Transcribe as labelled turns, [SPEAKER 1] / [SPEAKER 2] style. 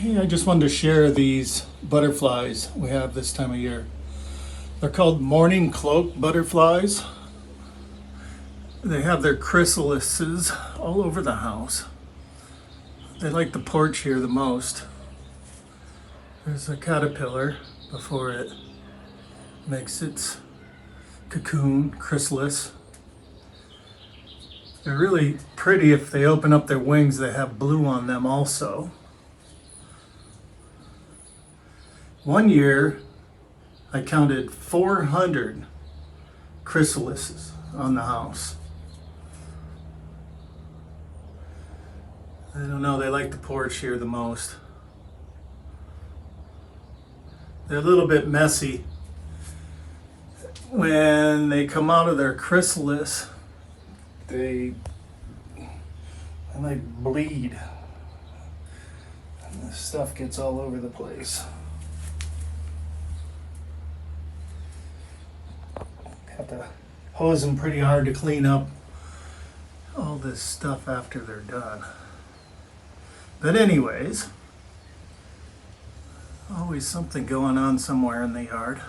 [SPEAKER 1] Hey, I just wanted to share these butterflies we have this time of year. They're called Mourning Cloak butterflies. They have their chrysalises all over the house. They like the porch here the most. There's a caterpillar before it makes its cocoon chrysalis. They're really pretty. If they open up their wings, they have blue on them also. One year, I counted 400 chrysalises on the house. I don't know, they like the porch here the most. They're a little bit messy. When they come out of their chrysalis, they like bleed. And this stuff gets all over the place. Have to hose them pretty hard to clean up all this stuff after they're done. But anyways, always something going on somewhere in the yard.